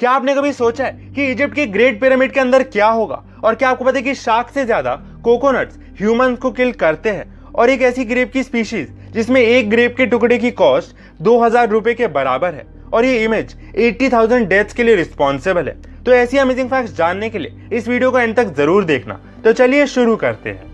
क्या आपने कभी सोचा है कि इजिप्ट के ग्रेट पिरामिड के अंदर क्या होगा? और क्या आपको पता है कि शार्क से ज्यादा कोकोनट्स ह्यूमंस को किल करते हैं? और एक ऐसी ग्रेप की स्पीशीज जिसमें एक ग्रेप के टुकड़े की कॉस्ट 2000 रुपए के बराबर है, और ये इमेज 80,000 डेथ्स के लिए रिस्पॉन्सिबल है। तो ऐसी अमेजिंग फैक्ट्स जानने के लिए इस वीडियो को एंड तक जरूर देखना। तो चलिए शुरू करते हैं।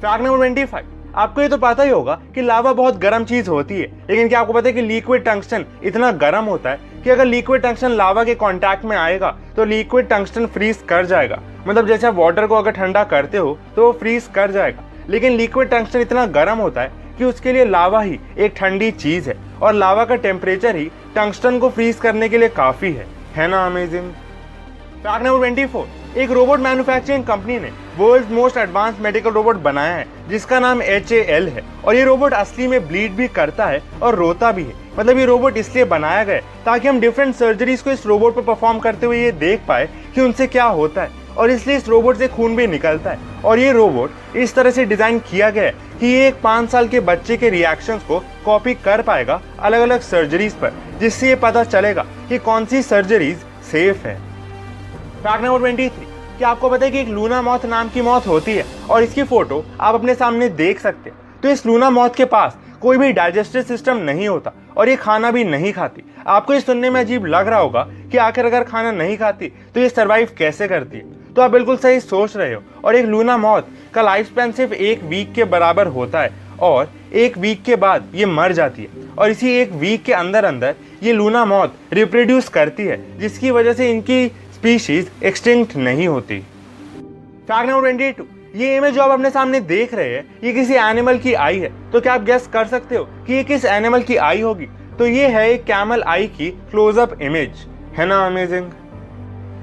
फैक्ट नंबर 25, आपको ये तो पता ही होगा कि लावा बहुत गर्म चीज होती है, लेकिन क्या आपको पता है कि लिक्विड टंगस्टन इतना गर्म होता है कि अगर लिक्विड टंगस्टन लावा के कांटेक्ट में आएगा तो लिक्विड टंगस्टन फ्रीज कर जाएगा। मतलब जैसे आप वाटर को अगर ठंडा करते हो तो वो फ्रीज कर जाएगा, लेकिन लिक्विड टंगस्टन इतना गर्म होता है कि उसके लिए लावा ही एक ठंडी चीज है, और लावा का टेम्परेचर ही टंगस्टन को फ्रीज करने के लिए काफी है ना अमेजिंग। फैक्ट नंबर 24, एक रोबोट मैन्युफैक्चरिंग कंपनी ने world most advance medical robot बनाया है जिसका नाम HAL है, और ये रोबोट असली में ब्लीड भी करता है और रोता भी है। मतलब ये रोबोट इसलिए बनाया गया ताकि हम डिफरेंट सर्जरीज को इस रोबोट पर परफॉर्म करते हुए ये देख पाए कि उनसे क्या होता है, और इसलिए इस रोबोट से खून भी निकलता है। और ये रोबोट इस तरह से डिजाइन किया गया है कि ये एक 5 साल के बच्चे के रिएक्शंस को कॉपी कर पाएगा अलग अलग सर्जरीज पर, जिससे ये पता चलेगा कि कौन सी सर्जरीज सेफ है। फैक्ट नंबर 23, क्या आपको पता है कि एक लूना मॉथ नाम की मॉथ होती है, और इसकी फोटो आप अपने सामने देख सकते हैं। तो इस लूना मॉथ के पास कोई भी डाइजेस्टिव सिस्टम नहीं होता, और ये खाना भी नहीं खाती। आपको ये सुनने में अजीब लग रहा होगा कि आखिर अगर खाना नहीं खाती तो ये सर्वाइव कैसे करती है? तो आप बिल्कुल सही सोच रहे हो, और एक लूना मॉथ का लाइफ स्पैन सिर्फ 1 वीक के बराबर होता है, और 1 वीक के बाद ये मर जाती है, और इसी 1 वीक के अंदर अंदर ये लूना मॉथ रिप्रोड्यूस करती है, जिसकी वजह से इनकी स्पीशीज एक्सटिंक्ट नहीं होती। फैक्ट नंबर 22, ये इमेज जो आप अपने सामने देख रहे हैं ये किसी एनिमल की आई है। तो क्या आप गेस कर सकते हो कि ये किस एनिमल की आई होगी? तो ये है एक कैमल आई की क्लोजअप इमेज, है ना अमेजिंग।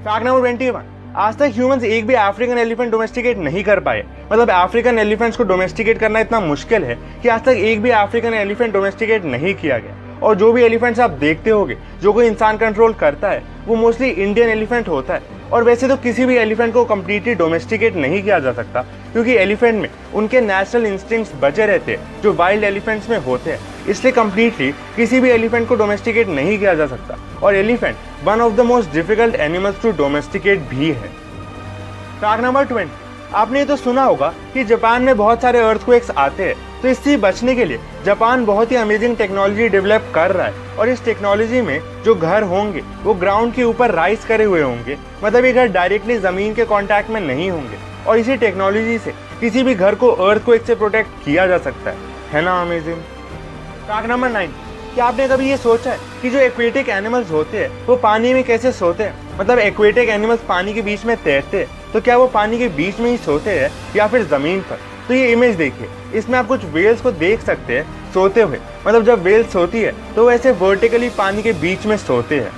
फैक्ट नंबर 21, आज तक ह्यूमंस एक भी अफ्रीकन एलिफेंट डोमेस्टिकेट नहीं कर पाए। मतलब अफ्रीकन एलिफेंट्स को डोमेस्टिकेट करना इतना मुश्किल है कि आज तक एक भी अफ्रीकन एलिफेंट डोमेस्टिकेट नहीं किया गया। और जो भी एलिफेंट्स आप देखते होंगे जो कोई इंसान कंट्रोल करता है वो मोस्टली इंडियन एलिफेंट होता है। और वैसे तो किसी भी एलिफेंट को कम्प्लीटली डोमेस्टिकेट नहीं किया जा सकता, क्योंकि एलिफेंट में उनके नेचुरल इंस्टिंक्ट्स बचे रहते हैं जो वाइल्ड एलिफेंट्स में होते हैं। इसलिए कम्प्लीटली किसी भी एलिफेंट को डोमेस्टिकेट नहीं किया जा सकता, और elephant one of the most difficult animals to domesticate भी है। फैक्ट नंबर 20, आपने ये तो सुना होगा कि जापान में बहुत सारे अर्थक्वेक्स आते हैं, तो इससे बचने के लिए जापान बहुत ही अमेजिंग टेक्नोलॉजी डेवलप कर रहा है। और इस टेक्नोलॉजी में जो घर होंगे वो ग्राउंड के ऊपर राइज करे हुए होंगे, मतलब ये घर डायरेक्टली जमीन के कांटेक्ट में नहीं होंगे, और इसी टेक्नोलॉजी से किसी भी घर को अर्थक्वेक से प्रोटेक्ट किया जा सकता है ना अमेजिंग। फैक्ट नंबर 9, क्या आपने कभी ये सोचा है कि जो एक्वेटिक एनिमल्स होते हैं वो पानी में कैसे सोते हैं? मतलब एक्वेटिक एनिमल्स पानी के बीच में तैरते हैं, तो क्या वो पानी के बीच में ही सोते हैं या फिर जमीन पर? तो ये इमेज देखिए, इसमें आप कुछ वेल्स को देख सकते हैं सोते हुए। मतलब जब वेल सोती है तो वैसे वर्टिकली पानी के बीच में सोते हैं।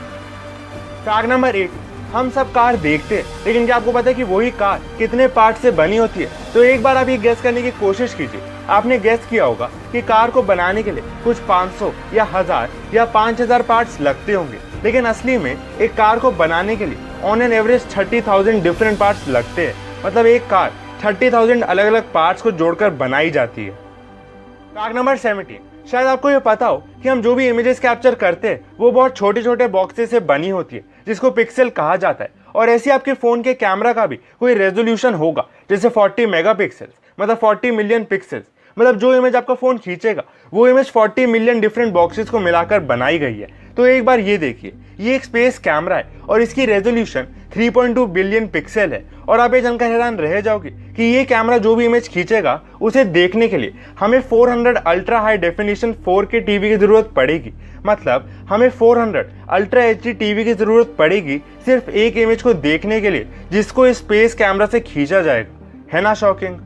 फैक्ट नंबर 8, हम सब कार देखते हैं, लेकिन क्या आपको पता है कि वही कार कितने पार्ट से बनी होती है? तो एक बार आप ये गेस करने की कोशिश कीजिए। आपने गेस किया होगा कि कार को बनाने के लिए कुछ 500 या 1000 या 5000 पार्ट्स लगते होंगे, लेकिन असली में एक कार को बनाने के लिए on an average 30,000 different parts लगते हैं। मतलब एक कार 30,000 अलग अलग पार्ट्स को जोड़कर बनाई जाती है। फैक्ट नंबर 17, शायद आपको ये पता हो कि हम जो भी इमेजेस कैप्चर करते हैं वो बहुत छोटे छोटे बॉक्सेस से बनी होती है, जिसको पिक्सल कहा जाता है। और ऐसे आपके फोन के कैमरा का भी कोई रेजोल्यूशन होगा, जैसे 40 मेगापिक्सल्स, मतलब 40 मिलियन पिक्सल्स। मतलब जो इमेज आपका फोन खींचेगा वो इमेज 40 मिलियन डिफरेंट बॉक्सेस को मिलाकर बनाई गई है। तो एक बार ये देखिए, ये एक स्पेस कैमरा है और इसकी रेजोल्यूशन 3.2 बिलियन पिक्सल है। और आप ये जानकर हैरान रह जाओगे कि ये कैमरा जो भी इमेज खींचेगा उसे देखने के लिए हमें 400 ultra high definition 4K TV की जरूरत पड़ेगी। मतलब हमें 400 अल्ट्रा HD टीवी की जरूरत पड़ेगी सिर्फ एक इमेज को देखने के लिए, जिसको इस स्पेस कैमरा से खींचा जाएगा। है ना शॉकिंग।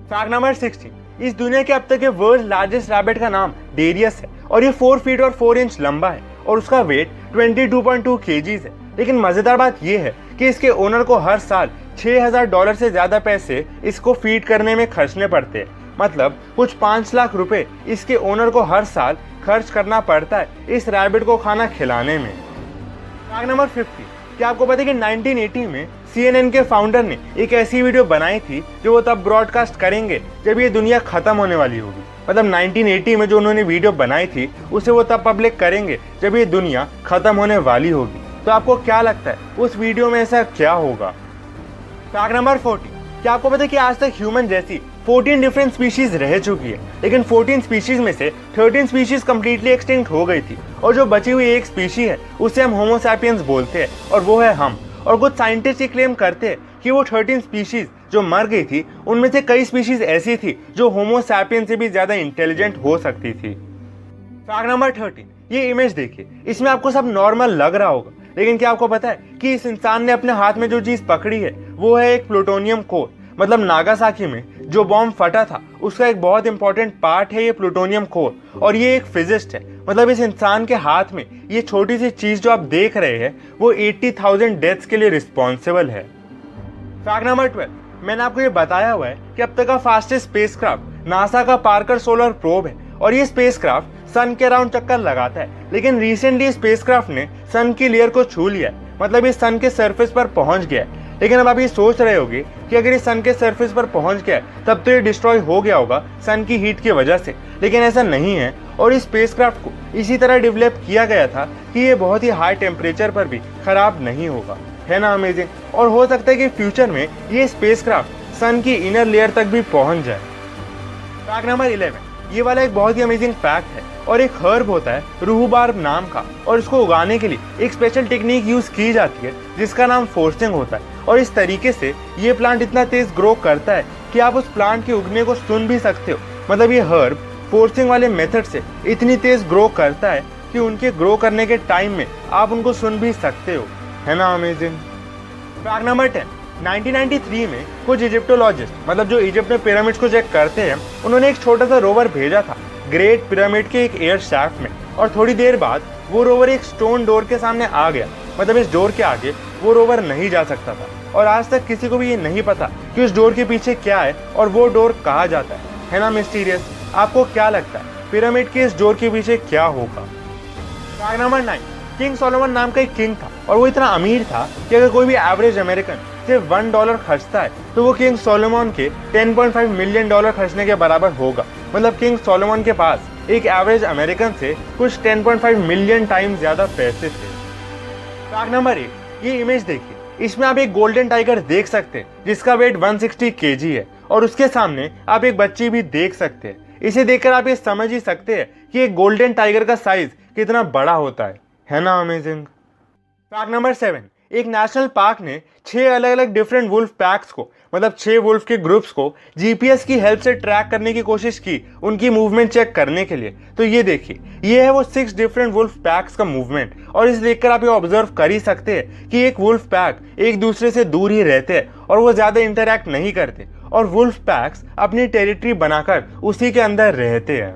फैक्ट नंबर 16, इस दुनिया के अब तक के वर्ल्ड लार्जेस्ट रैबिट का नाम डेरियस है, और ये 4 फीट और 4 इंच लंबा है, और उसका वेट 22.2 kgs है। लेकिन मजेदार बात यह है कि इसके ओनर को हर साल $6000 से ज्यादा पैसे इसको फीड करने में खर्चने पड़ते हैं। मतलब कुछ 5 लाख रुपए इसके ओनर को हर साल खर्च करना पड़ता है इस रैबिट को खाना खिलाने में। फैक्ट नंबर 50, क्या आपको पता है कि 1980 में CNN के फाउंडर ने एक ऐसी वीडियो बनाई थी जो वो तब ब्रॉडकास्ट करेंगे जब ये दुनिया खत्म होने वाली होगी। मतलब 1980 में जो उन्होंने वीडियो बनाई थी उसे वो तब पब्लिक करेंगे जब ये दुनिया खत्म होने वाली होगी। तो आपको क्या लगता है उस वीडियो में ऐसा क्या होगा? फैक्ट नंबर 40, क्या आपको पता है कि आज तक ह्यूमन जैसी 14 डिफरेंट स्पीशीज रह चुकी है, लेकिन 14 स्पीशीज में से 13 स्पीशीज कंप्लीटली एक्सटिंक्ट हो गई थी और जो बची हुई एक स्पीशी है उसे हम होमो सैपियंस बोलते हैं और वो है हम। और कुछ साइंटिस्ट ये क्लेम करते हैं कि वो 13 स्पीशीज जो मर गई थी उनमें से कई स्पीशीज ऐसी थी जो होमो सैपियंस से भी ज्यादा इंटेलिजेंट हो सकती थी। फैक्ट नंबर 13, ये इमेज देखिए, इसमें आपको सब नॉर्मल लग रहा होगा, लेकिन क्या आपको पता है कि इस इंसान ने अपने हाथ में जो चीज पकड़ी है वो है एक प्लूटोनियम कोर। मतलब नागासाकी में जो बॉम्ब फटा था उसका एक बहुत इंपॉर्टेंट पार्ट है ये प्लूटोनियम कोर, और ये एक फिजिस्ट है। मतलब इस इंसान के हाथ में ये छोटी सी चीज जो आप देख रहे हैं वो 80,000 डेथ्स के लिए रिस्पॉन्सिबल है। फैक्ट नंबर 12, मैंने आपको ये बताया हुआ है कि अब तक का फास्टेस्ट स्पेसक्राफ्ट नासा का पार्कर सोलर प्रोब है और ये स्पेसक्राफ्ट सन के अराउंड चक्कर लगाता है, लेकिन रिसेंटली स्पेसक्राफ्ट ने सन की लेयर को छू लिया है। मतलब ये सन के सरफेस पर पहुंच गया है। लेकिन अब आप ये सोच रहे होंगे कि अगर ये सन के सरफेस पर पहुंच गया है तब तो ये डिस्ट्रॉय हो गया होगा सन की हीट की वजह से, लेकिन ऐसा नहीं है। और इस स्पेसक्राफ्ट को इसी तरह डेवलप किया गया था कि ये बहुत ही हाई टेम्परेचर पर भी खराब नहीं होगा। है ना अमेजिंग? और हो सकता है कि फ्यूचर में ये स्पेसक्राफ्ट सन की इनर लेयर तक भी पहुंच जाए। फैक्ट नंबर 11, ये वाला एक बहुत ही अमेजिंग फैक्ट है और एक हर्ब होता है रूहबार्ब नाम का, और इसको उगाने के लिए एक स्पेशल टेक्निक यूज की जाती है जिसका नाम फोर्सिंग होता है। और इस तरीके से ये प्लांट इतना तेज ग्रो करता है कि आप उस प्लांट के उगने को सुन भी सकते हो। मतलब ये हर्ब फोर्सिंग वाले मेथड से इतनी तेज ग्रो करता है कि उनके ग्रो करने के टाइम में आप उनको सुन भी सकते हो। है ना अमेजिंग? फैक्ट नंबर 10, 1993 में कुछ इजिप्टोलॉजिस्ट, मतलब जो इजिप्ट में पिरामिड्स को चेक करते हैं, उन्होंने एक छोटा सा रोवर भेजा था ग्रेट पिरामिड के एक एयर शाफ्ट में, और थोड़ी देर बाद वो रोवर एक स्टोन डोर के सामने आ गया। मतलब इस डोर के आगे वो रोवर नहीं जा सकता था, और आज तक किसी को भी ये नहीं पता कि उस डोर के पीछे क्या है और वो डोर कहाँ जाता है ना मिस्टीरियस? आपको क्या लगता है पिरामिड के इस डोर के पीछे क्या होगा? फैक्ट नंबर 9, किंग सोलोमन नाम का एक किंग था और वो इतना अमीर था कि अगर कोई भी एवरेज अमेरिकन सिर्फ $1 खर्चता है तो वो किंग सोलोमन के $10.5 मिलियन खर्चने के बराबर होगा। मतलब किंग सोलोमन के पास एक एवरेज अमेरिकन से कुछ 10.5 मिलियन टाइम ज्यादा पैसे थे। फैक्ट नंबर 8, ये इमेज देखिए, इसमें आप एक गोल्डन टाइगर देख सकते हैं जिसका वेट 160 kg है, और उसके सामने आप एक बच्ची भी देख सकते हैं। इसे देखकर आप ये समझ ही सकते हैं कि एक गोल्डन टाइगर का साइज कितना बड़ा होता है ना अमेजिंग? फैक्ट नंबर 7, एक नेशनल पार्क ने 6 अलग अलग डिफरेंट वुल्फ पैक्स को, मतलब 6 वुल्फ के ग्रुप्स को जीपीएस की हेल्प से ट्रैक करने की कोशिश की उनकी मूवमेंट चेक करने के लिए। तो ये देखिए, ये है वो 6 डिफरेंट वुल्फ पैक्स का मूवमेंट, और इस देखकर आप ये ऑब्जर्व कर ही सकते हैं कि एक वुल्फ पैक एक दूसरे से दूर ही रहते हैं और वो ज्यादा इंटरैक्ट नहीं करते, और वुल्फ पैक्स अपनी टेरिटरी बनाकर उसी के अंदर रहते हैं।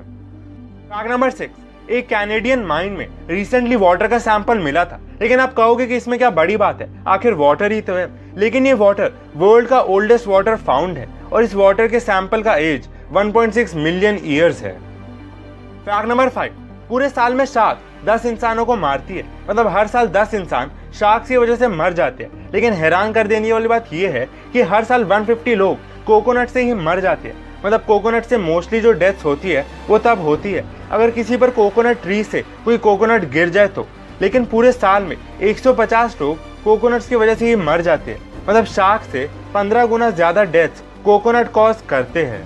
फैक्ट नंबर 6, एक कैनेडियन माइन में रिसेंटली वाटर का सैंपल मिला था, लेकिन आप कहोगे कि इसमें क्या बड़ी बात है, आखिर वाटर ही तो है। लेकिन ये वाटर वर्ल्ड का ओल्डेस्ट वाटर फाउंड है और इस वाटर के सैंपल का एज 1.6 मिलियन ईयर्स है। फैक्ट नंबर 5, पूरे साल में शार्क 10 इंसानों को मारती है। मतलब हर साल 10 इंसान शार्क की वजह से मर जाते हैं, लेकिन हैरान कर देने वाली बात यह है कि हर साल 150 लोग कोकोनट से ही मर जाते हैं। मतलब कोकोनट से मोस्टली जो डेथ्स होती है वो तब होती है अगर किसी पर कोकोनट ट्री से कोई कोकोनट गिर जाए तो, लेकिन पूरे साल में 150 लोग कोकोनट्स की वजह से ही मर जाते हैं। मतलब शार्क से 15 गुना ज्यादा डेथ्स कोकोनट कॉज करते हैं।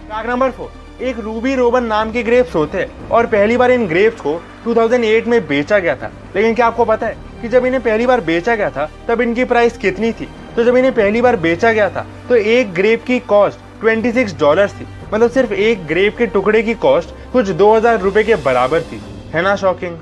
फैक्ट नंबर 4, एक रूबी रोबन नाम के ग्रेप्स होते हैं और पहली बार इन ग्रेप्स को 2008 में बेचा गया था। लेकिन क्या आपको पता है कि जब इन्हें पहली बार बेचा गया था तब इनकी प्राइस कितनी थी? तो जब इन्हें पहली बार बेचा गया था तो एक ग्रेप की कॉस्ट $26 थी। मतलब सिर्फ एक ग्रेप के टुकड़े की कॉस्ट कुछ 2000 रुपए के बराबर थी। है ना शॉकिंग?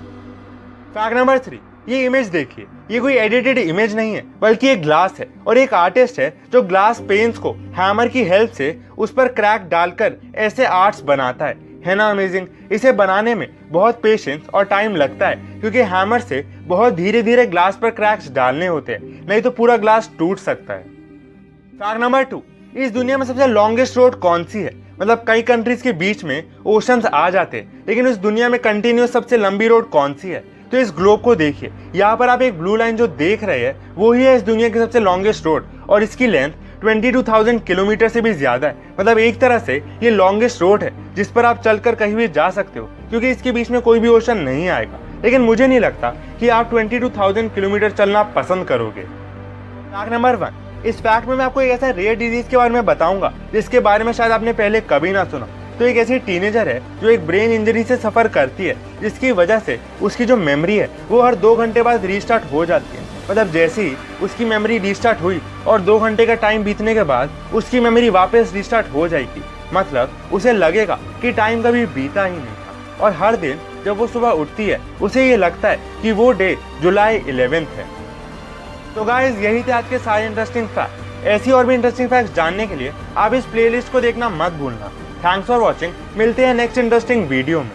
फैक्ट नंबर 3, ये इमेज देखिए, ये कोई एडिटेड इमेज नहीं है बल्कि एक ग्लास है और एक आर्टिस्ट है जो ग्लास पेन्स को हैमर की हेल्प से उस पर क्रैक डालकर ऐसे आर्ट्स बनाता है ना अमेजिंग? इसे बनाने में बहुत पेशेंस और टाइम लगता है क्योंकि हैमर से बहुत धीरे धीरे ग्लास पर क्रैक्स डालने होते हैं, नहीं तो पूरा ग्लास टूट सकता है। फैक्ट नंबर 2, इस दुनिया में सबसे लॉन्गेस्ट रोड कौन सी है? मतलब कई कंट्रीज के बीच में ओशंस आ जाते हैं, लेकिन इस दुनिया में कंटिन्यूस सबसे लंबी रोड कौन सी है? तो इस ग्लोब को देखिए, यहाँ पर आप एक ब्लू लाइन जो देख रहे हैं वो ही है इस दुनिया की सबसे लॉन्गेस्ट रोड, और इसकी लेंथ 22,000 किलोमीटर से भी ज्यादा है। मतलब एक तरह से ये लॉन्गेस्ट रोड है जिस पर आप चलकर कहीं भी जा सकते हो क्योंकि इसके बीच में कोई भी ओशन नहीं आएगा। लेकिन मुझे नहीं लगता कि आप 22,000 किलोमीटर चलना पसंद करोगे। फैक्ट नंबर 1, इस फैक्ट में मैं आपको एक ऐसा रेयर डिजीज के बारे में बताऊंगा जिसके बारे में शायद आपने पहले कभी ना सुना। तो एक ऐसी टीनेजर है जो एक ब्रेन इंजरी से सफ़र करती है, जिसकी वजह से उसकी जो मेमोरी है वो हर 2 घंटे बाद रीस्टार्ट हो जाती है। मतलब जैसे ही उसकी मेमोरी रीस्टार्ट हुई और 2 घंटे का टाइम बीतने के बाद उसकी मेमोरी वापस रीस्टार्ट हो जाएगी। मतलब उसे लगेगा कि टाइम कभी बीता ही नहीं था, और हर दिन जब वो सुबह उठती है उसे ये लगता है कि वो डे जुलाई 11 है। तो गाइस, यही थे आज के सारे इंटरेस्टिंग फैक्ट। ऐसी और भी इंटरेस्टिंग फैक्ट्स जानने के लिए आप इस प्लेलिस्ट को देखना मत भूलना। Thanks for watching. मिलते हैं नेक्स्ट इंटरेस्टिंग वीडियो में।